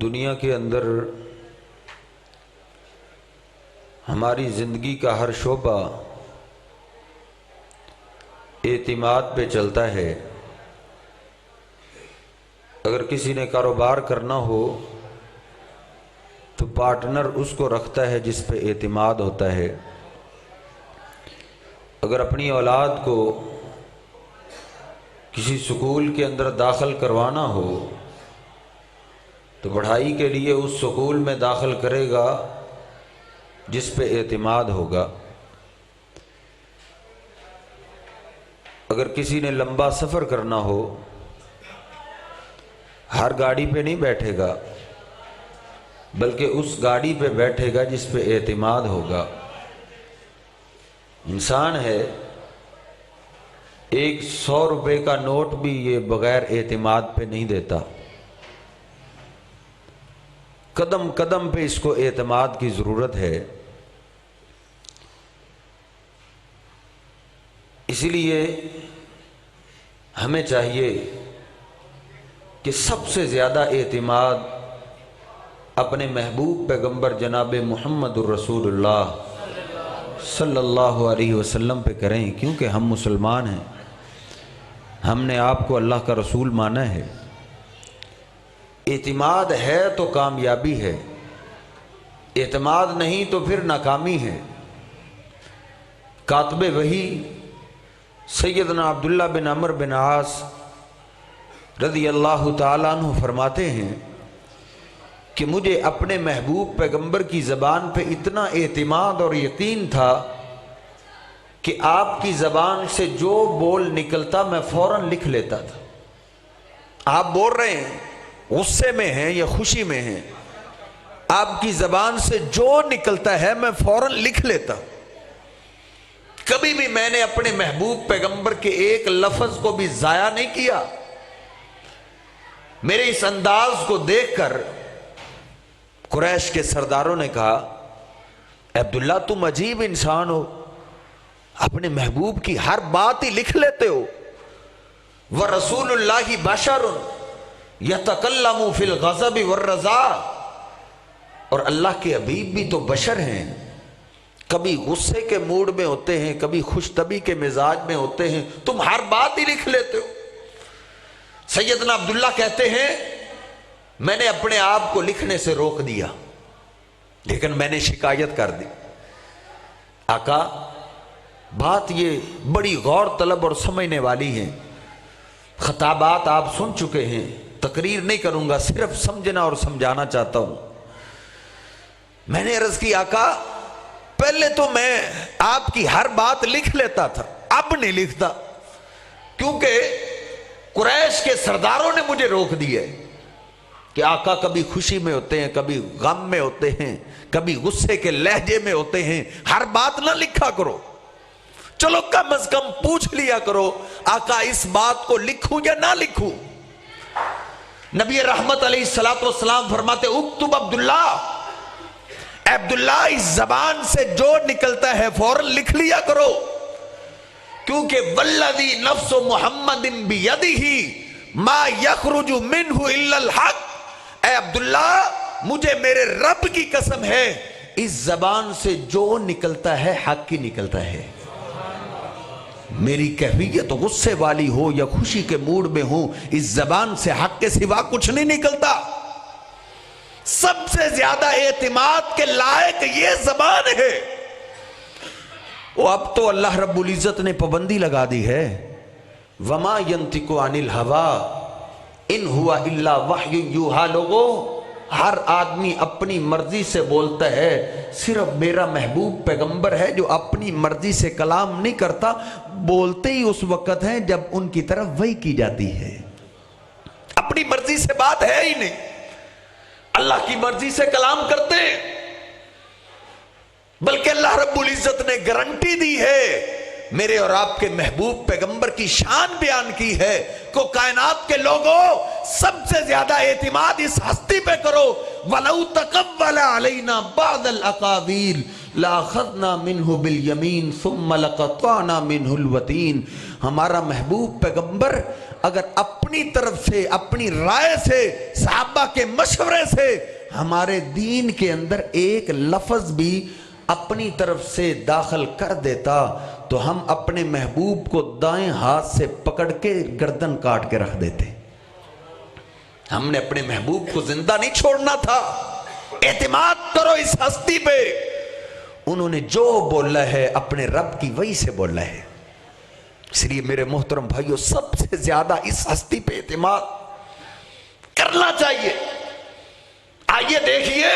دنیا کے اندر ہماری زندگی کا ہر شعبہ اعتماد پہ چلتا ہے۔ اگر کسی نے کاروبار کرنا ہو تو پارٹنر اس کو رکھتا ہے جس پہ اعتماد ہوتا ہے۔ اگر اپنی اولاد کو کسی سکول کے اندر داخل کروانا ہو تو پڑھائی کے لیے اس سکول میں داخل کرے گا جس پہ اعتماد ہوگا۔ اگر کسی نے لمبا سفر کرنا ہو ہر گاڑی پہ نہیں بیٹھے گا بلکہ اس گاڑی پہ بیٹھے گا جس پہ اعتماد ہوگا۔ انسان ہے، ایک 100 روپے کا نوٹ بھی یہ بغیر اعتماد پہ نہیں دیتا، قدم قدم پہ اس کو اعتماد کی ضرورت ہے۔ اسی لیے ہمیں چاہیے کہ سب سے زیادہ اعتماد اپنے محبوب پیغمبر جناب محمد الرسول اللہ صلی اللہ علیہ وسلم پہ کریں، کیونکہ ہم مسلمان ہیں، ہم نے آپ کو اللہ کا رسول مانا ہے۔ اعتماد ہے تو کامیابی ہے، اعتماد نہیں تو پھر ناکامی ہے۔ کاتب وحی سیدنا عبداللہ بن عمرو بن عاص رضی اللہ تعالیٰ عنہ فرماتے ہیں کہ مجھے اپنے محبوب پیغمبر کی زبان پہ اتنا اعتماد اور یقین تھا کہ آپ کی زبان سے جو بول نکلتا میں فوراً لکھ لیتا تھا۔ آپ بول رہے ہیں، غصے میں ہیں یا خوشی میں ہیں، آپ کی زبان سے جو نکلتا ہے میں فوراً لکھ لیتا۔ کبھی بھی میں نے اپنے محبوب پیغمبر کے ایک لفظ کو بھی ضائع نہیں کیا۔ میرے اس انداز کو دیکھ کر قریش کے سرداروں نے کہا، عبداللہ تم عجیب انسان ہو، اپنے محبوب کی ہر بات ہی لکھ لیتے ہو۔ وَرَسُولُ اللَّهِ بَشَرٌ يَتَكَلَّمُ فِي الْغَضَبِ وَالرَّضَاءِ، اور اللہ کے حبیب بھی تو بشر ہیں، کبھی غصے کے موڈ میں ہوتے ہیں، کبھی خوش طبعی کے مزاج میں ہوتے ہیں، تم ہر بات ہی لکھ لیتے ہو۔ سیدنا عبداللہ کہتے ہیں میں نے اپنے آپ کو لکھنے سے روک دیا، لیکن میں نے شکایت کر دی، آقا بات یہ بڑی غور طلب اور سمجھنے والی ہے، خطابات آپ سن چکے ہیں، تقریر نہیں کروں گا، صرف سمجھنا اور سمجھانا چاہتا ہوں۔ میں نے عرض کی، آقا پہلے تو میں آپ کی ہر بات لکھ لیتا تھا، اب نہیں لکھتا، کیونکہ قریش کے سرداروں نے مجھے روک دیا کہ آقا کبھی خوشی میں ہوتے ہیں، کبھی غم میں ہوتے ہیں، کبھی غصے کے لہجے میں ہوتے ہیں، ہر بات نہ لکھا کرو، چلو کم از کم پوچھ لیا کرو آقا اس بات کو لکھوں یا نہ لکھوں۔ نبی رحمت علیہ السلام فرماتے، اکتب عبداللہ، عبداللہ اس زبان سے جو نکلتا ہے فوراً لکھ لیا کرو، کیونکہ والذی نفس محمد بیدہ ما یخرج منہ الا الحق، اے عبداللہ مجھے میرے رب کی قسم ہے اس زبان سے جو نکلتا ہے حق ہی نکلتا ہے۔ میری کیفیت غصے والی ہو یا خوشی کے موڈ میں ہوں، اس زبان سے حق کے سوا کچھ نہیں نکلتا۔ سب سے زیادہ اعتماد کے لائق یہ زبان ہے۔ وہ اب تو اللہ رب العزت نے پابندی لگا دی ہے، وما ينطق عن الهوى ان هو الا وحی یوحی، لوگو ہر آدمی اپنی مرضی سے بولتا ہے، صرف میرا محبوب پیغمبر ہے جو اپنی مرضی سے کلام نہیں کرتا، بولتے ہی اس وقت ہیں جب ان کی طرف وحی کی جاتی ہے، اپنی مرضی سے بات ہے ہی نہیں، اللہ کی مرضی سے کلام کرتے ہیں۔ بلکہ اللہ رب العزت نے گارنٹی دی ہے، میرے اور آپ کے محبوب پیغمبر کی شان بیان کی ہے کہ کائنات کے لوگوں سب سے زیادہ اعتماد اس ہستی پہ کرو، وَلَوْ تَقَوَّلَ عَلَيْنَا بَعْضَ الْأَقَاوِيلِ لَأَخَذْنَا مِنْهُ بِالْيَمِينِ ثُمَّ لَقَطَعْنَا مِنْهُ الْوَتِينَ۔ ہمارا محبوب پیغمبر اگر اپنی طرف سے اپنی رائے سے صحابہ کے مشورے سے ہمارے دین کے اندر ایک لفظ بھی اپنی طرف سے داخل کر دیتا تو ہم اپنے محبوب کو دائیں ہاتھ سے پکڑ کے گردن کاٹ کے رکھ دیتے. ہم نے اپنے محبوب کو زندہ نہیں چھوڑنا تھا. اعتماد کرو اس ہستی پہ. انہوں نے جو بولا ہے اپنے رب کی وحی سے بولا ہے. اس لیے میرے محترم بھائیوں سب سے زیادہ اس ہستی پہ اعتماد کرنا چاہیے. آئیے دیکھیے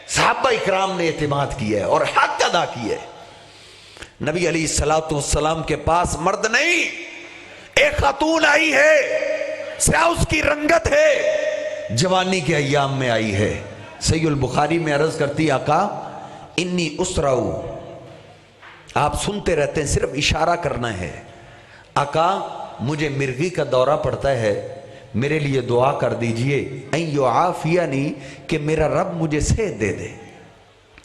صحابہ اکرام نے اعتماد کیا ہے اور حق ادا کیا ہے. نبی علیہ السلام کے پاس مرد نہیں، ایک خاتون آئی ہے، سیاہ اس کی رنگت ہے، جوانی کے ایام میں آئی ہے. صحیح البخاری میں عرض کرتی آقا انی اسراؤ، آپ سنتے رہتے ہیں صرف اشارہ کرنا ہے. آقا مجھے مرغی کا دورہ پڑتا ہے، میرے لیے دعا کر دیجئے ان یعافینی کہ میرا رب مجھے صحت دے دے.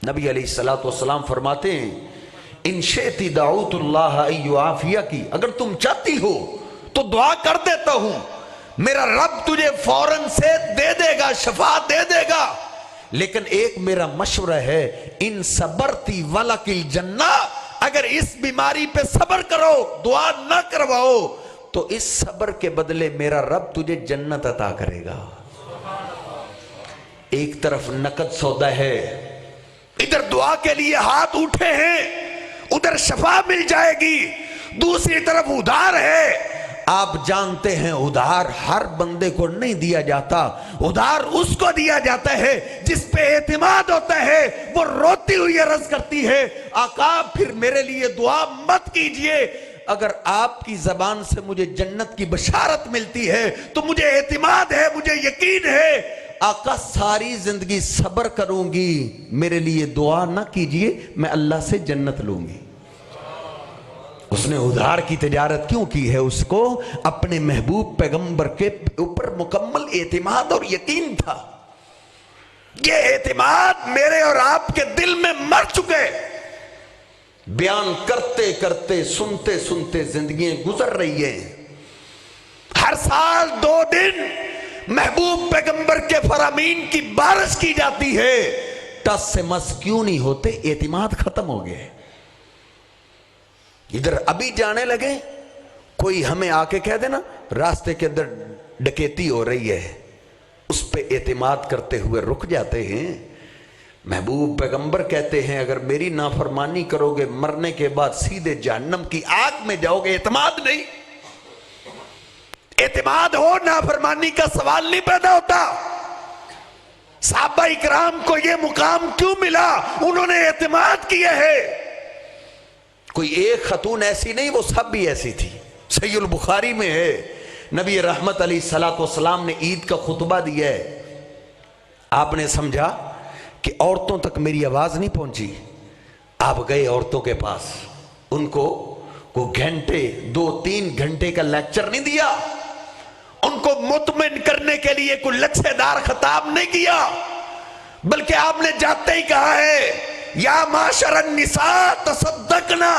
نبی علیہ السلام فرماتے ہیں ان شئتی دعوت اللہ ان یعافیکی، اگر تم چاہتی ہو تو دعا کر دیتا ہوں، میرا رب تجھے فوراً صحت دے دے گا، شفا دے دے گا. لیکن ایک میرا مشورہ ہے ان صبرتی ولک الجنہ، اگر اس بیماری پہ صبر کرو، دعا نہ کرواؤ تو اس صبر کے بدلے میرا رب تجھے جنت عطا کرے گا. ایک طرف نقد سودا ہے، ادھر دعا کے لیے ہاتھ اٹھے ہیں، ادھر شفا مل جائے گی، دوسری طرف ادھار ہے. آپ جانتے ہیں ادھار ہر بندے کو نہیں دیا جاتا، ادھار اس کو دیا جاتا ہے جس پہ اعتماد ہوتا ہے. وہ روتی ہوئی عرض کرتی ہے آقا پھر میرے لیے دعا مت کیجئے، اگر آپ کی زبان سے مجھے جنت کی بشارت ملتی ہے تو مجھے اعتماد ہے، مجھے یقین ہے. آقا ساری زندگی صبر کروں گی، میرے لیے دعا نہ کیجئے، میں اللہ سے جنت لوں گی. اس نے ادھار کی تجارت کیوں کی ہے؟ اس کو اپنے محبوب پیغمبر کے اوپر مکمل اعتماد اور یقین تھا. یہ اعتماد میرے اور آپ کے دل میں مر چکے. بیان کرتے کرتے سنتے سنتے زندگیاں گزر رہی ہیں. ہر سال 2 دن محبوب پیغمبر کے فرامین کی بارش کی جاتی ہے. ٹس سے مس کیوں نہیں ہوتے؟ اعتماد ختم ہو گئے. ادھر ابھی جانے لگے، کوئی ہمیں آ کے کہہ دینا راستے کے اندر ڈکیتی ہو رہی ہے، اس پہ اعتماد کرتے ہوئے رک جاتے ہیں. محبوب پیغمبر کہتے ہیں اگر میری نافرمانی کرو گے مرنے کے بعد سیدھے جہنم کی آگ میں جاؤ گے. اعتماد نہیں، اعتماد ہو نافرمانی کا سوال نہیں پیدا ہوتا. صحابہ اکرام کو یہ مقام کیوں ملا؟ انہوں نے اعتماد کیا ہے. کوئی ایک خاتون ایسی نہیں، وہ سب بھی ایسی تھی. صحیح البخاری میں ہے نبی رحمت علیہ السلام نے عید کا خطبہ دیا ہے. آپ نے سمجھا کہ عورتوں تک میری آواز نہیں پہنچی، آپ گئے عورتوں کے پاس، ان کو گھنٹے 2-3 گھنٹے کا لیکچر نہیں دیا، ان کو مطمئن کرنے کے لیے کوئی لچھے دار خطاب نہیں کیا، بلکہ آپ نے جاتے ہی کہا ہے یا معاشر النساء تصدقنا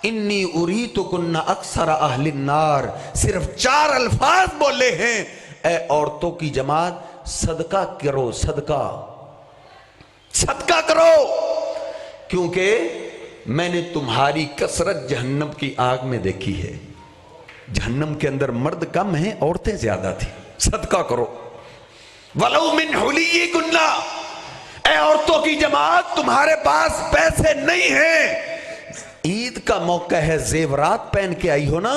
انی اریتکن اکثر اہل النار. صرف 4 الفاظ بولے ہیں، اے عورتوں کی جماعت صدقہ کرو، صدقہ کرو، کیونکہ میں نے تمہاری کثرت جہنم کی آگ میں دیکھی ہے. جہنم کے اندر مرد کم ہیں، عورتیں زیادہ تھی. صدقہ کرو. وَلَوْ مِنْ حُلِيِّكُنَّ، اے عورتوں کی جماعت تمہارے پاس پیسے نہیں ہیں، عید کا موقع ہے، زیورات پہن کے آئی ہو نا،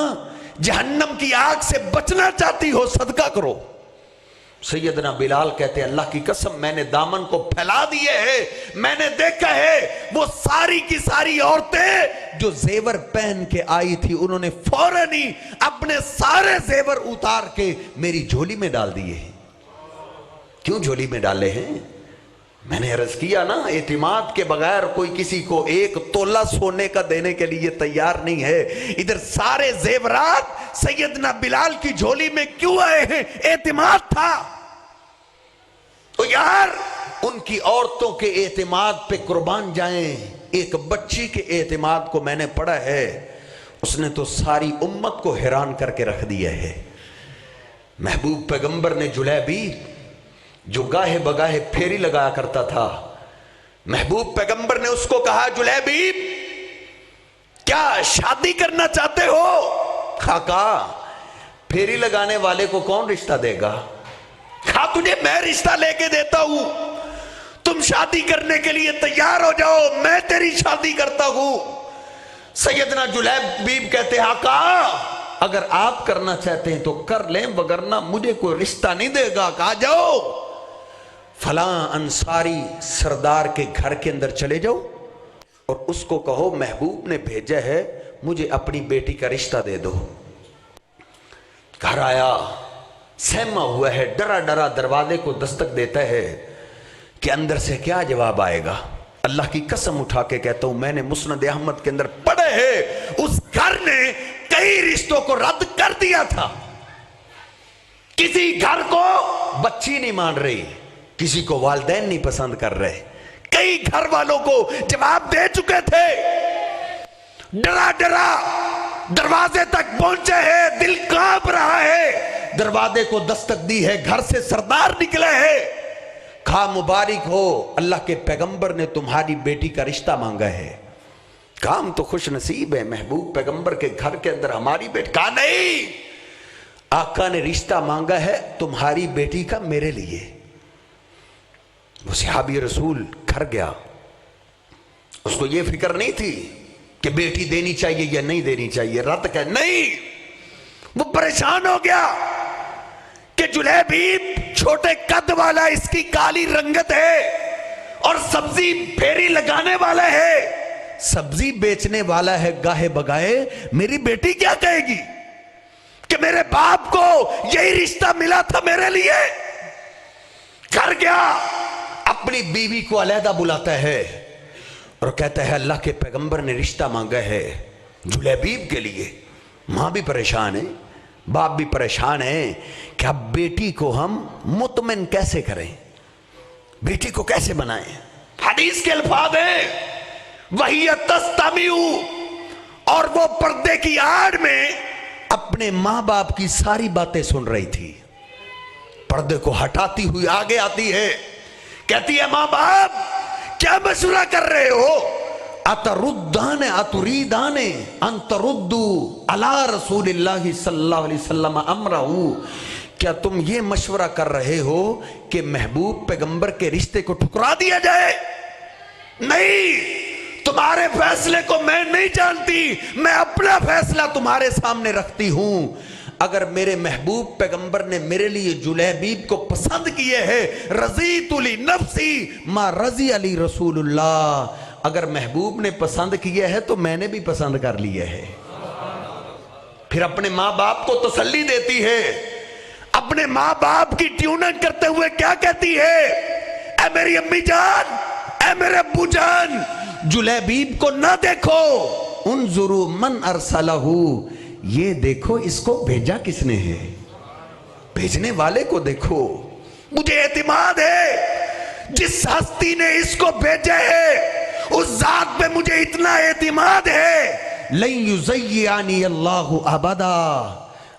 جہنم کی آگ سے بچنا چاہتی ہو، صدقہ کرو. سیدنا بلال کہتے ہیں اللہ کی قسم میں نے دامن کو پھیلا دیے ہیں، میں نے دیکھا ہے وہ ساری کی ساری عورتیں جو زیور پہن کے آئی تھی انہوں نے فوراً ہی اپنے سارے زیور اتار کے میری جھولی میں ڈال دیے ہیں. کیوں جھولی میں ڈالے ہیں؟ میں نے عرض کیا نا، اعتماد کے بغیر کوئی کسی کو 1 تولہ سونے کا دینے کے لیے تیار نہیں ہے. ادھر سارے زیورات سیدنا بلال کی جھولی میں کیوں آئے ہیں؟ اعتماد تھا. تو یار ان کی عورتوں کے اعتماد پہ قربان جائیں. ایک بچی کے اعتماد کو میں نے پڑھا ہے، اس نے تو ساری امت کو حیران کر کے رکھ دیا ہے. محبوب پیغمبر نے جلیبیب جو گاہے بگاہے پھیری لگایا کرتا تھا، محبوب پیغمبر نے اس کو کہا جلیبیب کیا شادی کرنا چاہتے ہو؟ کہا پھیری لگانے والے کو کون رشتہ دے گا؟ کہا تجھے میں رشتہ لے کے دیتا ہوں، تم شادی کرنے کے لیے تیار ہو جاؤ، میں تیری شادی کرتا ہوں۔ سیدنا جلیبیب کہتے ہیں آقا اگر آپ کرنا چاہتے ہیں تو کر لیں، وگرنہ مجھے کوئی رشتہ نہیں دے گا۔ کہا جاؤ فلاں انصاری سردار کے گھر کے اندر چلے جاؤ اور اس کو کہو محبوب نے بھیجا ہے مجھے اپنی بیٹی کا رشتہ دے دو۔ گھر آیا، سہما ہوا ہے، ڈرا ڈرا دروازے کو دستک دیتا ہے کہ اندر سے کیا جواب آئے گا۔ اللہ کی قسم اٹھا کے کہتا ہوں میں نے مسند احمد کے اندر پڑھے ہے اس گھر نے کئی رشتوں کو رد کر دیا تھا۔ کسی گھر کو بچی نہیں مان رہی، کسی کو والدین نہیں پسند کر رہے، کئی گھر والوں کو جواب دے چکے تھے، ڈرا ڈرا دروازے تک پہنچے ہیں، دل کانپ رہا ہے، دروازے کو دستک دی ہے، گھر سے سردار نکلے ہیں، کہا مبارک ہو اللہ کے پیغمبر نے تمہاری بیٹی کا رشتہ مانگا ہے۔ کہا ہم تو خوش نصیب ہے، محبوب پیغمبر کے گھر کے اندر ہماری بیٹی۔ کہا نہیں، آقا نے رشتہ مانگا ہے تمہاری بیٹی کا میرے لیے۔ وہ صحابی رسول گھر گیا، اس کو یہ فکر نہیں تھی کہ بیٹی دینی چاہیے یا نہیں دینی چاہیے، رد کہ نہیں، وہ پریشان ہو گیا کہ جلیبیب چھوٹے قد والا، اس کی کالی رنگت ہے اور سبزی پھیری لگانے والا ہے، سبزی بیچنے والا ہے گاہے بگاہے، میری بیٹی کیا کہے گی کہ میرے باپ کو یہی رشتہ ملا تھا میرے لیے۔ گھر گیا، اپنی بیوی کو علیحدہ بلاتا ہے اور کہتا ہے اللہ کے پیغمبر نے رشتہ مانگا ہے جلیبیب کے لیے۔ ماں بھی پریشان ہے، باپ بھی پریشان ہے کہ اب بیٹی کو ہم مطمئن کیسے کریں، بیٹی کو کیسے بنائیں۔ حدیث کے الفاظ ہیں وَهِيَ تَسْتَمِعُ، اور وہ پردے کی آڑ میں اپنے ماں باپ کی ساری باتیں سن رہی تھی، پردے کو ہٹاتی ہوئی آگے آتی ہے، کہتی ہے ماں باپ کیا مشورہ کر رہے ہو؟ اتردان اتریدان ان تردوا علی رسول اللہ صلی اللہ علیہ وسلم امرہ، کیا تم یہ مشورہ کر رہے ہو کہ محبوب پیغمبر کے رشتے کو ٹھکرا دیا جائے؟ نہیں، تمہارے فیصلے کو میں نہیں جانتی، میں اپنا فیصلہ تمہارے سامنے رکھتی ہوں۔ اگر میرے محبوب پیغمبر نے میرے لیے جلیبیب کو پسند کیے ہے، رضیت لنفسی ما رضی علی رسول اللہ، اگر محبوب نے پسند کیا ہے تو میں نے بھی پسند کر لیا ہے۔ پھر اپنے ماں باپ کو تسلی دیتی ہے، اپنے ماں باپ کی ٹیوننگ کرتے ہوئے کیا کہتی ہے؟ اے میری امی جان، اے میرے ابو جان، جلیبیب کو نہ دیکھو، انظروا من ارسلہ، یہ دیکھو اس کو بھیجا کس نے ہے، بھیجنے والے کو دیکھو۔ مجھے اعتماد ہے جس ہستی نے اس کو بھیجا ہے اس ذات پہ مجھے اتنا اعتماد ہے، لن یضیعنی اللہ ابدا،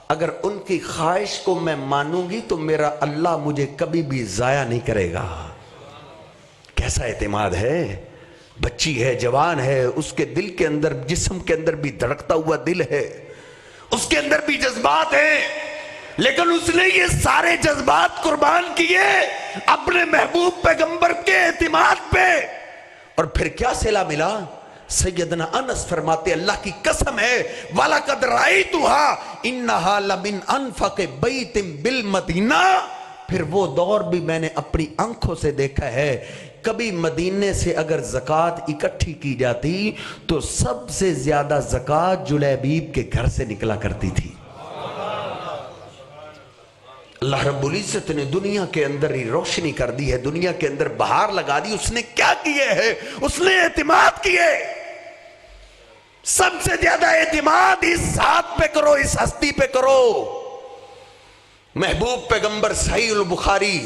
اگر ان کی خواہش کو میں مانوں گی تو میرا اللہ مجھے کبھی بھی ضائع نہیں کرے گا۔ کیسا اعتماد ہے، بچی ہے، جوان ہے، اس کے دل کے اندر، جسم کے اندر بھی دھڑکتا ہوا دل ہے، اس کے اندر بھی جذبات ہیں، لیکن اس نے یہ سارے جذبات قربان کیے اپنے محبوب پیغمبر کے اعتماد پہ۔ اور پھر کیا صلہ ملا؟ سیدنا انس فرماتے اللہ کی قسم ہے وَلَقَدْ رَأَيْتُهَا إِنَّهَا لَمِنْ أَنْفَقِ بَيْتٍ بِالْمَدِينَةِ، پھر وہ دور بھی میں نے اپنی آنکھوں سے دیکھا ہے، کبھی مدینے سے اگر زکوٰۃ اکٹھی کی جاتی تو سب سے زیادہ زکوٰۃ جلیبیب کے گھر سے نکلا کرتی تھی۔ اللہ رب العزت نے دنیا کے اندر ہی روشنی کر دی ہے، دنیا کے اندر بہار لگا دی۔ اس نے کیا کیے ہے؟ اس نے اعتماد کیے، سب سے زیادہ اعتماد اس ذات پہ کرو، اس ہستی پہ کرو۔ محبوب پیغمبر صحیح البخاری،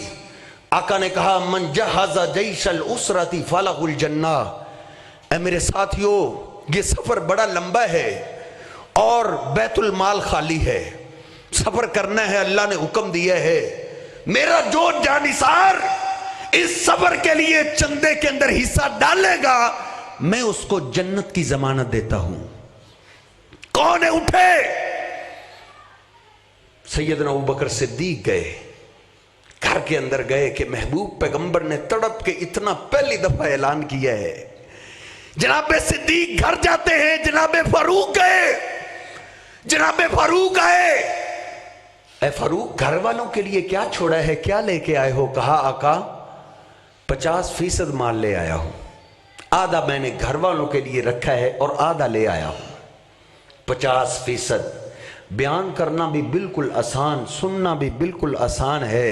آقا نے کہا من جہز جیش الاسرۃ فلہ الجنہ، اے میرے ساتھیو یہ سفر بڑا لمبا ہے اور بیت المال خالی ہے، صبر کرنا ہے، اللہ نے حکم دیا ہے، میرا جو جانثار اس صبر کے لیے چندے کے اندر حصہ ڈالے گا میں اس کو جنت کی ضمانت دیتا ہوں۔ کون ہے؟ اٹھے سیدنا ابوبکر صدیق گئے، گھر کے اندر گئے کہ محبوب پیغمبر نے تڑپ کے اتنا پہلی دفعہ اعلان کیا ہے۔ جناب صدیق گھر جاتے ہیں، جناب فاروق گئے، جناب فاروق آئے، اے فاروق گھر والوں کے لیے کیا چھوڑا ہے، کیا لے کے آئے ہو؟ کہا آقا 50% مال لے آیا ہوں، آدھا میں نے گھر والوں کے لیے رکھا ہے اور آدھا لے آیا ہوں۔ 50% بیان کرنا بھی بالکل آسان، سننا بھی بالکل آسان ہے،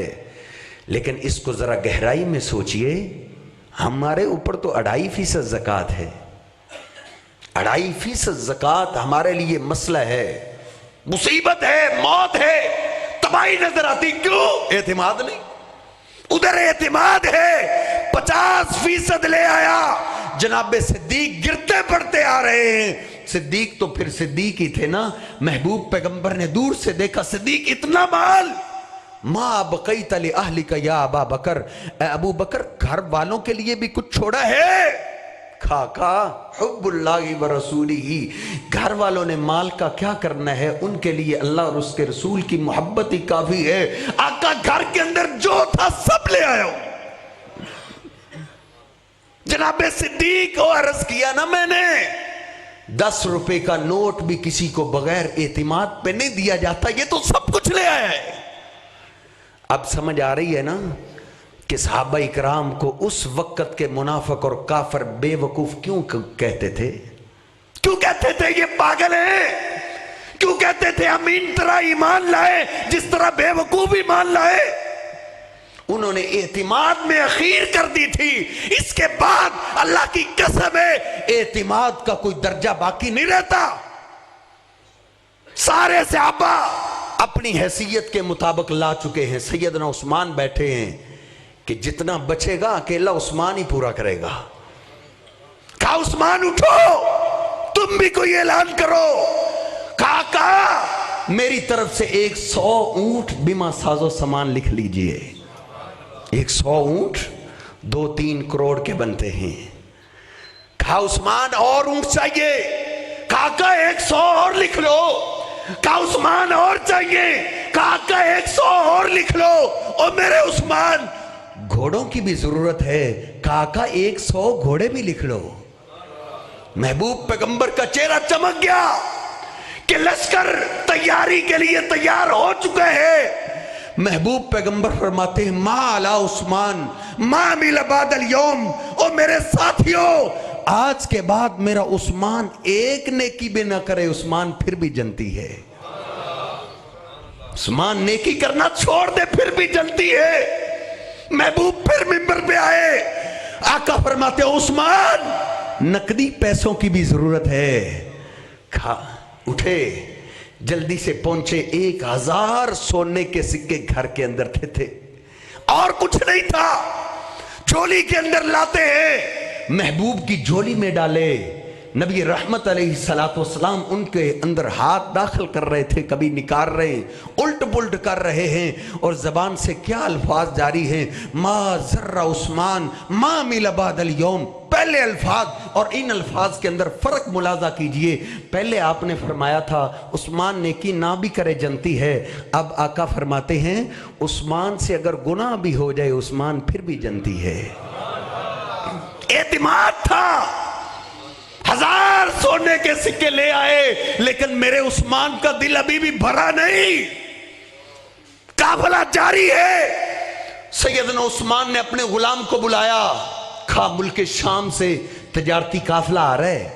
لیکن اس کو ذرا گہرائی میں سوچئے، ہمارے اوپر تو 2.5% زکوٰۃ ہے، 2.5% زکوٰۃ ہمارے لیے مسئلہ ہے، مصیبت ہے، موت ہے، تباہی نظر آتی، کیوں؟ اعتماد نہیں، ادھر اعتماد ہے، 50% لے آیا۔ جناب صدیق گرتے پڑتے آ رہے ہیں، صدیق تو پھر صدیق ہی تھے نا، محبوب پیغمبر نے دور سے دیکھا، صدیق اتنا مال، ما بقیت لأہلک یا ابا بکر، اے ابو بکر گھر والوں کے لیے بھی کچھ چھوڑا ہے؟ کھا حب اللہ و رسولہ، گھر والوں نے مال کا کیا کرنا ہے، ان کے لیے اللہ اور اس کے رسول کی محبت ہی کافی ہے۔ آقا گھر کے اندر جو تھا سب لے آیا ہوں۔ جناب صدیق کو عرض کیا نا میں نے، 10 روپے کا نوٹ بھی کسی کو بغیر اعتماد پہ نہیں دیا جاتا، یہ تو سب کچھ لے آیا ہے۔ اب سمجھ آ رہی ہے نا کہ صحابہ اکرام کو اس وقت کے منافق اور کافر بے وقوف کیوں کہتے تھے؟ کیوں کہتے تھے یہ پاگل ہیں؟ کیوں کہتے تھے امین طرح ایمان لائے جس طرح بے وقوف ایمان لائے؟ انہوں نے اعتماد میں اخیر کر دی تھی، اس کے بعد اللہ کی قسم ہے اعتماد کا کوئی درجہ باقی نہیں رہتا۔ سارے صحابہ اپنی حیثیت کے مطابق لا چکے ہیں، سیدنا عثمان بیٹھے ہیں کہ جتنا بچے گا اکیلا عثمان ہی پورا کرے گا۔ کہا عثمان اٹھو، تم بھی کوئی اعلان کرو۔ کہا میری طرف سے 100 اونٹ بما ساز و سامان لکھ لیجئے۔ 100 اونٹ 2-3 کروڑ کے بنتے ہیں۔ کہا عثمان اور اونٹ چاہیے؟ کہا 100 اور لکھ لو۔ کہا عثمان اور چاہیے؟ کہا 100 اور لکھ لو۔ اور میرے عثمان گھوڑوں کی بھی ضرورت ہے، کہا 100 گھوڑے بھی لکھ لو۔ محبوب پیغمبر کا چہرہ چمک گیا کہ لشکر تیاری کے لیے تیار ہو چکے ہیں۔ محبوب پیغمبر فرماتے ہیں ما علی عثمان ما عمل بعد اليوم، او میرے ساتھیوں آج کے بعد میرا عثمان ایک نیکی بھی نہ کرے، عثمان پھر بھی جنتی ہے۔ عثمان نیکی کرنا چھوڑ دے پھر بھی جنتی ہے۔ محبوب پھر منبر پہ آئے، آقا فرماتے ہیں عثمان نقدی پیسوں کی بھی ضرورت ہے۔ اٹھے جلدی سے پہنچے، 1000 سونے کے سکے گھر کے اندر تھے اور کچھ نہیں تھا، جھولی کے اندر لاتے ہیں، محبوب کی جھولی میں ڈالے۔ نبی رحمت علیہ السلام ان کے اندر ہاتھ داخل کر رہے تھے، کبھی نکال رہے، الٹ پلٹ کر رہے ہیں، اور زبان سے کیا الفاظ جاری ہیں، ما ذر عثمان ما عمل بعد اليوم۔ پہلے الفاظ اور ان الفاظ کے اندر فرق ملاحظہ کیجئے۔ پہلے آپ نے فرمایا تھا عثمان نیکی نہ بھی کرے جنتی ہے، اب آقا فرماتے ہیں عثمان سے اگر گناہ بھی ہو جائے عثمان پھر بھی جنتی ہے۔ اعتماد تھا، 1000 سونے کے سکے لے آئے، لیکن میرے عثمان کا دل ابھی بھی بھرا نہیں، قافلہ جاری ہے۔ سیدنا عثمان نے اپنے غلام کو بلایا، کھا ملک شام سے تجارتی قافلہ آ رہا ہے،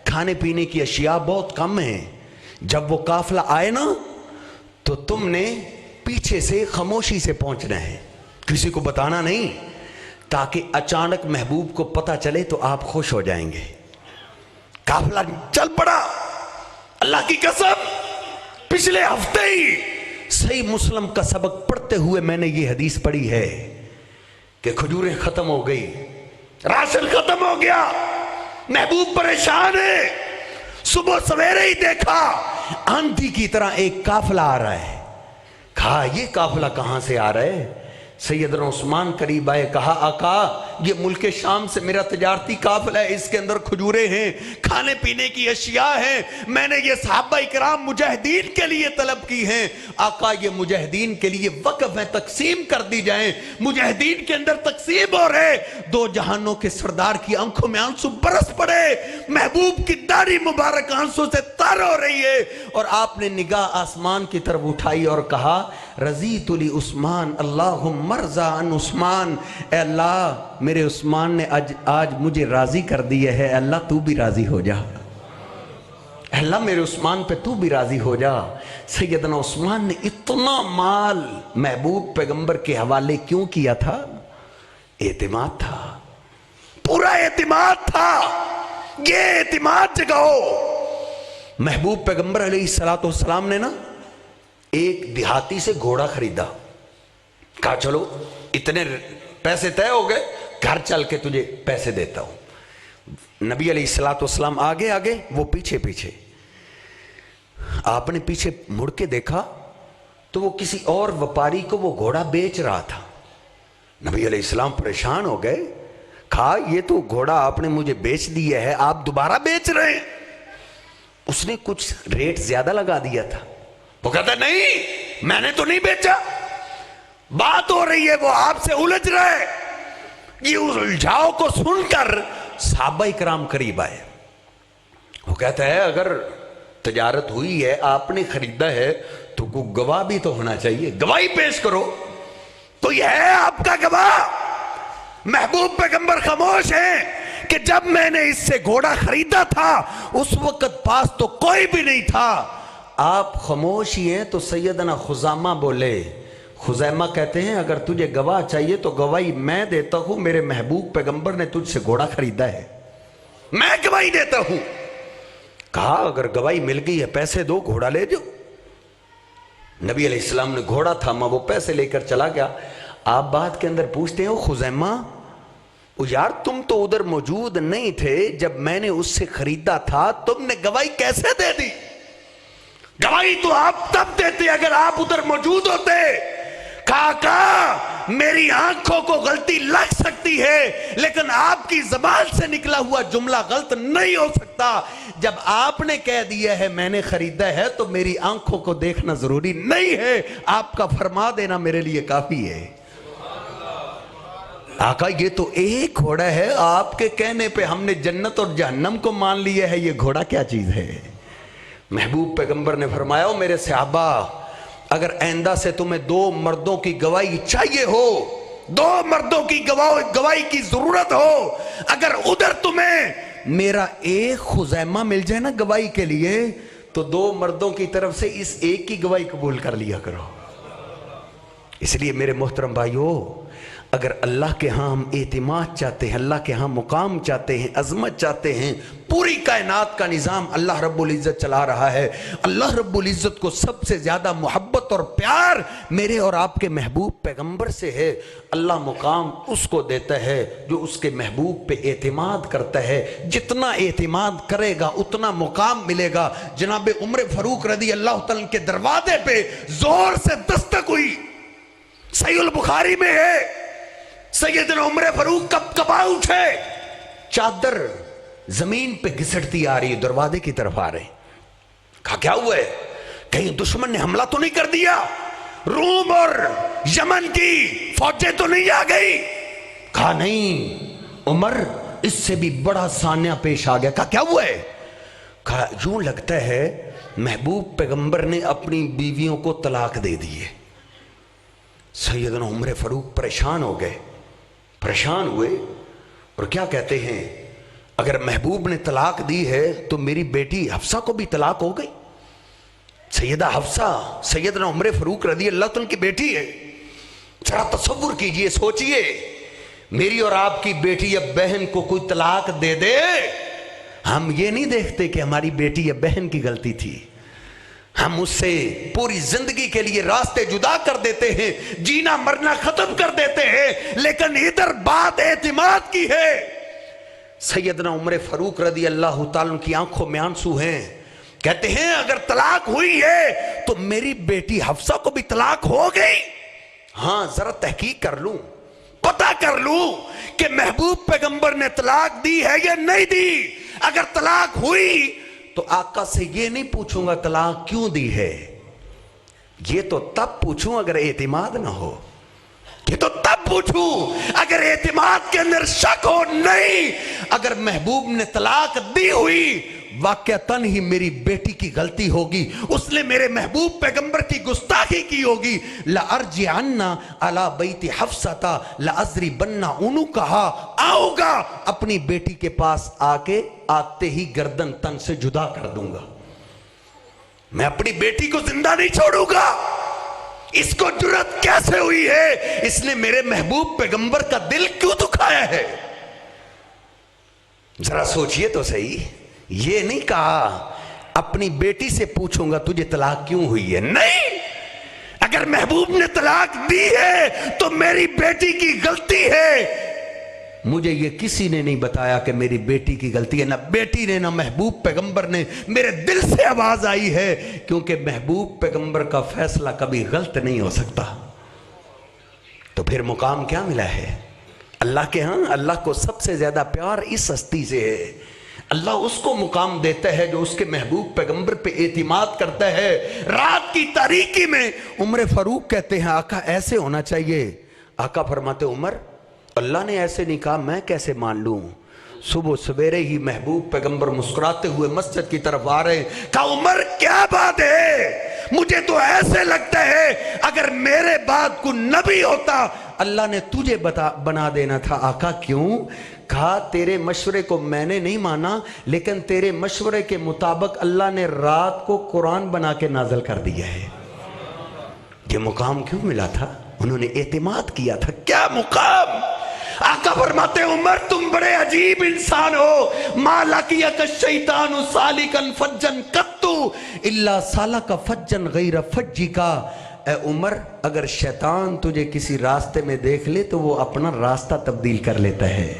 کھانے پینے کی اشیاء بہت کم ہیں، جب وہ قافلہ آئے نا تو تم نے پیچھے سے خاموشی سے پہنچنا ہے، کسی کو بتانا نہیں، تاکہ اچانک محبوب کو پتہ چلے تو آپ خوش ہو جائیں گے۔ قافلہ چل پڑا، اللہ کی قسم پچھلے ہفتے ہی صحیح مسلم کا سبق پڑھتے ہوئے میں نے یہ حدیث پڑھی ہے کہ کھجوریں ختم ہو گئی، راشن ختم ہو گیا، محبوب پریشان ہے۔ صبح سویرے ہی دیکھا آندھی کی طرح ایک قافلہ آ رہا ہے، کہا یہ قافلہ کہاں سے آ رہا ہے؟ سیدنا عثمان قریب آئے، کہا آقا یہ ملک شام سے میرا تجارتی قافلہ ہے، اس کے اندر کھجوریں ہیں، کھانے پینے کی اشیاء ہیں، میں نے یہ صحابہ اکرام مجاہدین کے لیے طلب کی ہیں، آقا یہ مجاہدین کے لیے وقف ہیں، تقسیم کر دی جائیں۔ مجاہدین کے اندر تقسیم ہو رہے، دو جہانوں کے سردار کی آنکھوں میں آنسو برس پڑے، محبوب کی داڑھی مبارک آنسو سے تر ہو رہی ہے، اور آپ نے نگاہ آسمان کی طرف اٹھائی اور کہا رضیت لی عثمان اللہم مرضا عن عثمان، اے اللہ میرے عثمان نے آج مجھے راضی کر دیا ہے، اے اللہ تو بھی راضی ہو جا، اے اللہ میرے عثمان پہ تو بھی راضی ہو جا۔ سیدنا عثمان نے اتنا مال محبوب پیغمبر کے حوالے کیوں کیا تھا؟ اعتماد تھا، پورا اعتماد تھا، یہ اعتماد جگاؤ۔ محبوب پیغمبر علیہ السلام نے نا ایک دیہاتی سے گھوڑا خریدا، کہا چلو اتنے پیسے طے ہو گئے، گھر چل کے تجھے پیسے دیتا ہوں۔ نبی علیہ السلام آگے آگے، وہ پیچھے پیچھے۔ آپ نے پیچھے مڑ کے دیکھا تو وہ کسی اور وپاری کو وہ گھوڑا بیچ رہا تھا۔ نبی علیہ السلام پریشان ہو گئے، کہا یہ تو گھوڑا آپ نے مجھے بیچ دیا ہے، آپ دوبارہ بیچ رہے ہیں؟ اس نے کچھ ریٹ زیادہ لگا دیا تھا۔ وہ کہتا نہیں میں نے تو نہیں بیچا، بات ہو رہی ہے، وہ آپ سے الجھ رہے۔ یہ الجھاؤ کو سن کر صحابہ اکرام قریب آئے۔ وہ کہتا ہے اگر تجارت ہوئی ہے، آپ نے خریدا ہے تو کوئی گواہ بھی تو ہونا چاہیے، گواہی پیش کرو، کوئی ہے آپ کا گواہ؟ محبوب پیغمبر خاموش ہیں کہ جب میں نے اس سے گھوڑا خریدا تھا اس وقت پاس تو کوئی بھی نہیں تھا۔ آپ خاموش ہی ہیں تو سیدنا خزامہ بولے، خزیمہ کہتے ہیں اگر تجھے گواہ چاہیے تو گواہی میں دیتا ہوں، میرے محبوب پیغمبر نے تجھ سے گھوڑا خریدا ہے، میں گواہی دیتا ہوں۔ کہا اگر گواہی مل گئی ہے پیسے دو، گھوڑا لے جاؤ۔ نبی علیہ السلام نے گھوڑا تھاما، وہ پیسے لے کر چلا گیا۔ آپ بات کے اندر پوچھتے ہیں خزیمہ یار تم تو ادھر موجود نہیں تھے جب میں نے اس سے خریدا تھا، تم نے گواہی کیسے دے دی؟ گواہی تو آپ تب دیتے اگر آپ ادھر موجود ہوتے۔ کہا میری آنکھوں کو غلطی لگ سکتی ہے لیکن آپ کی زبان سے نکلا ہوا جملہ غلط نہیں ہو سکتا۔ جب آپ نے کہہ دیا ہے میں نے خریدا ہے تو میری آنکھوں کو دیکھنا ضروری نہیں ہے، آپ کا فرما دینا میرے لیے کافی ہے۔ آقا یہ تو ایک گھوڑا ہے، آپ کے کہنے پہ ہم نے جنت اور جہنم کو مان لیا ہے، یہ گھوڑا کیا چیز ہے؟ محبوب پیغمبر نے فرمایا میرے صحابہ اگر آئندہ سے تمہیں دو مردوں کی گواہی چاہیے ہو، دو مردوں کی گواہی کی ضرورت ہو، اگر ادھر تمہیں میرا ایک خزیمہ مل جائے نا گواہی کے لیے تو دو مردوں کی طرف سے اس ایک کی گواہی قبول کر لیا کرو۔ اس لیے میرے محترم بھائیو، اگر اللہ کے ہاں ہم اعتماد چاہتے ہیں، اللہ کے ہاں مقام چاہتے ہیں، عظمت چاہتے ہیں، پوری کائنات کا نظام اللہ رب العزت چلا رہا ہے۔ اللہ رب العزت کو سب سے زیادہ محبت اور پیار میرے اور آپ کے محبوب پیغمبر سے ہے۔ اللہ مقام اس کو دیتا ہے جو اس کے محبوب پہ اعتماد کرتا ہے، جتنا اعتماد کرے گا اتنا مقام ملے گا۔ جناب عمر فاروق رضی اللہ تعالیٰ کے دروازے پہ زور سے دستک ہوئی، صحیح البخاری میں ہے، سیدنا عمر فاروق کب کبا اٹھے، چادر زمین پہ گھسٹتی آ رہی، دروازے کی طرف آ رہے۔ کہا کیا ہوا ہے؟ کہیں دشمن نے حملہ تو نہیں کر دیا؟ روم اور یمن کی فوجیں تو نہیں آ گئی؟ کہا نہیں عمر، اس سے بھی بڑا سانیہ پیش آ گیا۔ کہا کیا ہوا ہے؟ کہا یوں لگتا ہے محبوب پیغمبر نے اپنی بیویوں کو طلاق دے دیے۔ سیدنا عمر فاروق پریشان ہو گئے، پریشان ہوئے اور کیا کہتے ہیں اگر محبوب نے طلاق دی ہے تو میری بیٹی حفصہ کو بھی طلاق ہو گئی۔ سیدہ حفصہ سیدنا عمر فاروق رضی اللہ عنہ کی بیٹی ہے۔ ذرا تصور کیجئے، سوچئے میری اور آپ کی بیٹی یا بہن کو کوئی طلاق دے دے، ہم یہ نہیں دیکھتے کہ ہماری بیٹی یا بہن کی غلطی تھی، ہم اس سے پوری زندگی کے لیے راستے جدا کر دیتے ہیں، جینا مرنا ختم کر دیتے ہیں، لیکن ادھر بات اعتماد کی ہے۔ سیدنا عمر فاروق رضی اللہ تعالیٰ کی آنکھوں میں آنسو ہیں، کہتے ہیں اگر طلاق ہوئی ہے تو میری بیٹی حفصہ کو بھی طلاق ہو گئی. ہاں ذرا تحقیق کر لوں, پتہ کر لوں کہ محبوب پیغمبر نے طلاق دی ہے یا نہیں دی. اگر طلاق ہوئی تو آقا سے یہ نہیں پوچھوں گا طلاق کیوں دی ہے, یہ تو تب پوچھوں اگر اعتماد نہ ہو, یہ تو تب پوچھوں اگر اعتماد کے اندر شک ہو. نہیں, اگر محبوب نے طلاق دی ہوئی واقعتاً ہی میری بیٹی کی غلطی ہوگی, اس نے میرے محبوب پیغمبر کی گستاخی کی ہوگی. لَأَرْجِعَنَّ عَلَى بَيْتِ حَفْصَةَ لَأَضْرِبَنَّ عُنُقَهَا, آؤں گا اپنی بیٹی کے پاس آ کے آتے ہی گردن تن سے جدا کر دوں گا. میں اپنی بیٹی کو زندہ نہیں چھوڑوں گا. اس کو جرأت کیسے ہوئی ہے, اس نے میرے محبوب پیغمبر کا دل کیوں دکھایا ہے. ذرا سوچئے تو صحیح, یہ نہیں کہا اپنی بیٹی سے پوچھوں گا تجھے طلاق کیوں ہوئی ہے. نہیں, اگر محبوب نے طلاق دی ہے تو میری بیٹی کی غلطی ہے. مجھے یہ کسی نے نہیں بتایا کہ میری بیٹی کی غلطی ہے, نہ بیٹی نے نہ محبوب پیغمبر نے. میرے دل سے آواز آئی ہے, کیونکہ محبوب پیغمبر کا فیصلہ کبھی غلط نہیں ہو سکتا. تو پھر مقام کیا ملا ہے اللہ کے ہاں؟ اللہ کو سب سے زیادہ پیار اس ہستی سے ہے. اللہ اس کو مقام دیتا ہے جو اس کے محبوب پیغمبر پہ اعتماد کرتا ہے. رات کی تاریکی میں عمر فاروق کہتے ہیں آقا ایسے ہونا چاہیے. آقا فرماتے عمر اللہ نے ایسے نہیں کہا, میں کیسے مان لوں. صبح سویرے ہی محبوب پیغمبر مسکراتے ہوئے مسجد کی طرف آ رہے ہیں. کہا عمر کیا بات ہے, مجھے تو ایسے لگتا ہے اگر میرے بعد کوئی نبی ہوتا اللہ نے تجھے بنا دینا تھا. آقا کیوں؟ کہا تیرے مشورے کو میں نے نہیں مانا, لیکن تیرے مشورے کے مطابق اللہ نے رات کو قرآن بنا کے نازل کر دیا ہے. یہ مقام کیوں ملا تھا؟ انہوں نے اعتماد کیا تھا. کیا مقام. آقا فرماتے عمر تم بڑے عجیب انسان ہو. ما لقیک الشیطان سالکا فجا قط الا سالک فجا غیر فجک. اے عمر اگر شیطان تجھے کسی راستے میں دیکھ لے تو وہ اپنا راستہ تبدیل کر لیتا ہے.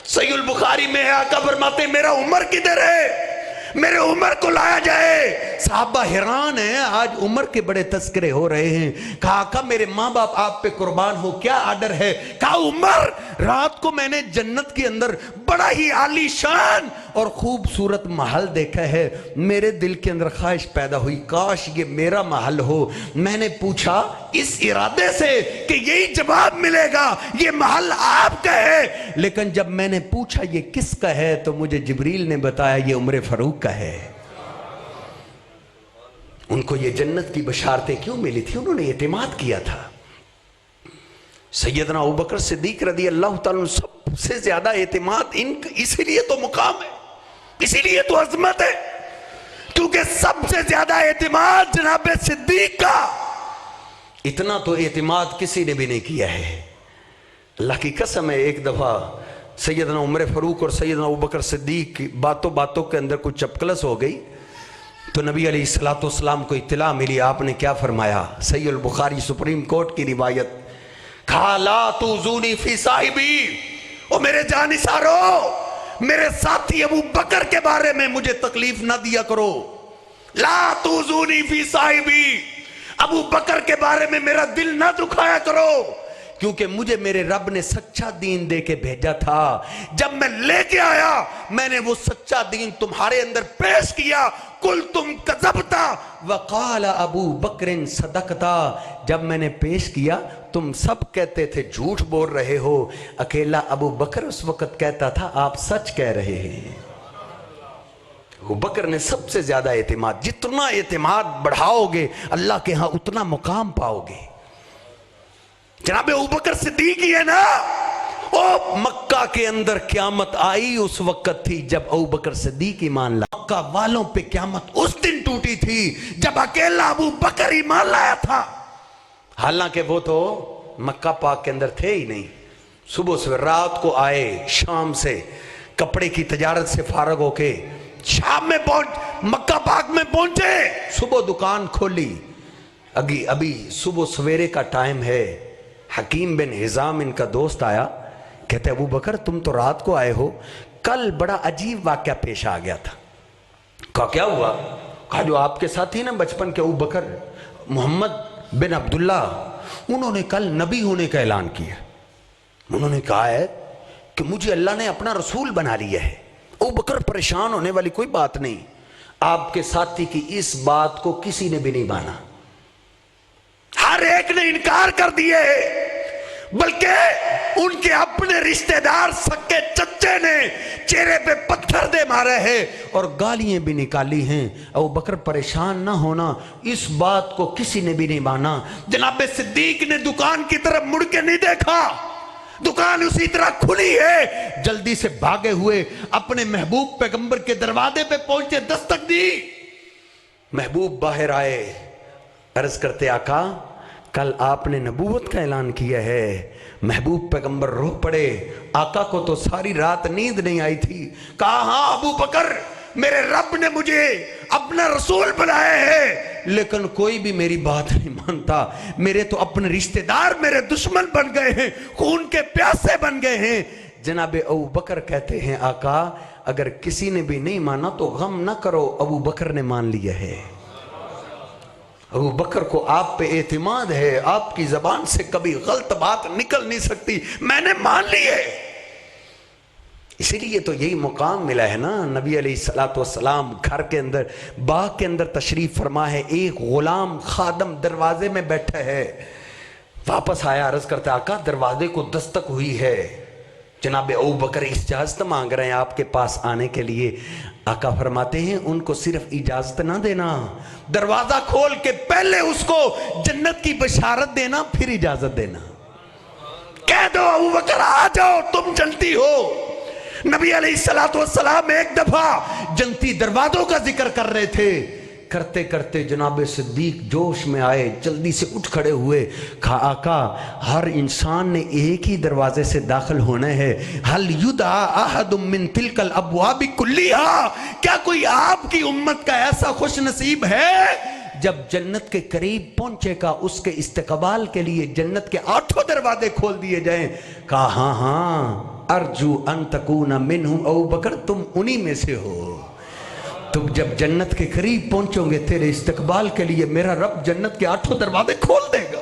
صحیح البخاری میں ہے آقا فرماتے میرا عمر کدھر ہے, میرے عمر کو لایا جائے. صحابہ حیران ہیں, آج عمر کے بڑے تذکرے ہو رہے ہیں. کہا آقا میرے ماں باپ آپ پہ قربان ہو, کیا آرڈر ہے؟ کہا عمر رات کو میں نے جنت کے اندر بڑا ہی عالی شان اور خوبصورت محل دیکھا ہے. میرے دل کے اندر خواہش پیدا ہوئی کاش یہ میرا محل ہو. میں نے پوچھا اس ارادے سے کہ یہی جواب ملے گا یہ محل آپ کا ہے, لیکن جب میں نے پوچھا یہ کس کا ہے تو مجھے جبریل نے بتایا یہ عمر فاروق کا ہے. ان کو یہ جنت کی بشارتیں کیوں ملی تھی؟ انہوں نے اعتماد کیا تھا. سیدنا ابوبکر صدیق رضی اللہ تعالیٰ سب سے زیادہ اعتماد اسی لیے تو مقام ہے, اسی لیے تو عظمت ہے, کیونکہ سب سے زیادہ اعتماد جناب صدیق کا. اتنا تو اعتماد کسی نے بھی نہیں کیا ہے. اللہ کی قسم ہے ایک دفعہ سیدنا عمر فاروق اور سیدنا ابوبکر صدیق کی باتوں کے اندر کچھ چپکلس ہو گئی تو نبی علیہ السلام کو اطلاع ملی. آپ نے کیا فرمایا؟ صحیح البخاری سپریم کورٹ کی روایت, کہا لا توزونی فی صاحبی, او میرے جانثارو میرے ساتھی ابو بکر کے بارے میں مجھے تکلیف نہ دیا کرو. لا توزونی فی صاحبی, ابو بکر کے بارے میں میرا دل نہ دکھایا کرو, کیونکہ مجھے میرے رب نے سچا دین دے کے بھیجا تھا. جب میں لے کے آیا میں نے وہ سچا دین تمہارے اندر پیش کیا. کل تم کذبتا وقال ابو بکر صدقتا, جب میں نے پیش کیا تم سب کہتے تھے جھوٹ بول رہے ہو, اکیلا ابو بکر اس وقت کہتا تھا آپ سچ کہہ رہے ہیں. ابو بکر نے سب سے زیادہ اعتماد. جتنا اعتماد بڑھاؤ گے اللہ کے ہاں اتنا مقام پاؤ گے. جناب ابوبکر صدیق ہی ہے نا, او مکہ کے اندر قیامت آئی اس وقت تھی جب ابوبکر صدیق ایمان لایا. مکہ والوں پہ قیامت اس دن ٹوٹی تھی جب اکیلا ابو بکر ایمان لایا تھا. حالانکہ وہ تو مکہ پاک کے اندر تھے ہی نہیں. صبح سے رات کو آئے, شام سے کپڑے کی تجارت سے فارغ ہو کے شام میں مکہ پاک میں پہنچے. صبح دکان کھولی, ابھی صبح سویرے کا ٹائم ہے. حکیم بن حزام ان کا دوست آیا, کہتے ابو بکر تم تو رات کو آئے ہو, کل بڑا عجیب واقعہ پیش آ گیا تھا. کہا کیا ہوا؟ کہا جو آپ کے ساتھی نا بچپن کے ابو بکر محمد بن عبداللہ، انہوں نے کل نبی ہونے کا اعلان کیا. انہوں نے کہا ہے کہ مجھے اللہ نے اپنا رسول بنا لیا ہے. ابو بکر پریشان ہونے والی کوئی بات نہیں، آپ کے ساتھی کی اس بات کو کسی نے بھی نہیں مانا، ہر ایک نے انکار کر دیے، بلکہ ان کے اپنے رشتہ دار سکے چچے نے چہرے پہ پتھر دے مارے ہیں اور گالیاں بھی نکالی ہیں. ابو بکر پریشان نہ ہونا، اس بات کو کسی نے بھی نہیں مانا. جناب صدیق نے دکان کی طرف مڑ کے نہیں دیکھا، دکان اسی طرح کھلی ہے. جلدی سے بھاگے ہوئے اپنے محبوب پیغمبر کے دروازے پہ پہنچے، دستک دی. محبوب باہر آئے، عرض کرتے آقا کل آپ نے نبوت کا اعلان کیا ہے. محبوب پیغمبر رو پڑے، آقا کو تو ساری رات نیند نہیں آئی تھی. کہا ہاں ابو بکر، میرے رب نے مجھے اپنا رسول بنایا ہے، لیکن کوئی بھی میری بات نہیں مانتا. میرے تو اپنے رشتہ دار میرے دشمن بن گئے ہیں، خون کے پیاسے بن گئے ہیں. جناب ابو بکر کہتے ہیں آقا اگر کسی نے بھی نہیں مانا تو غم نہ کرو، ابو بکر نے مان لیا ہے. ابو بکر کو آپ پہ اعتماد ہے، آپ کی زبان سے کبھی غلط بات نکل نہیں سکتی، میں نے مان لی ہے. اسی لیے تو یہی مقام ملا ہے نا. نبی علیہ السلام گھر کے اندر، باغ کے اندر تشریف فرما ہے، ایک غلام خادم دروازے میں بیٹھا ہے. واپس آیا، عرض کرتا آقا دروازے کو دستک ہوئی ہے. جناب ابو بکر اجازت مانگ رہے ہیں آپ کے پاس آنے کے لیے. آقا فرماتے ہیں ان کو صرف اجازت نہ دینا، دروازہ کھول کے پہلے اس کو جنت کی بشارت دینا، پھر اجازت دینا. کہہ دو ابو بکر آ جاؤ، تم جنتی ہو. نبی علیہ السلام ایک دفعہ جنتی دروازوں کا ذکر کر رہے تھے، کرتے کرتے جناب صدیق جوش میں آئے، جلدی سے اٹھ کھڑے ہوئے. کہا آقا ہر انسان نے ایک ہی دروازے سے داخل ہونا ہے. حل یدعا احد من تلک الابواب کلیہا، کیا کوئی آپ کی امت کا ایسا خوش نصیب ہے جب جنت کے قریب پہنچے گا اس کے استقبال کے لیے جنت کے 8 دروازے کھول دیے جائیں؟ کہا ہاں ہاں ارجو ان تکون منہم، ابو بکر تم انہی میں سے ہو. تم جب جنت کے قریب پہنچو گے تیرے استقبال کے لیے میرا رب جنت کے 8 دروازے کھول دے گا.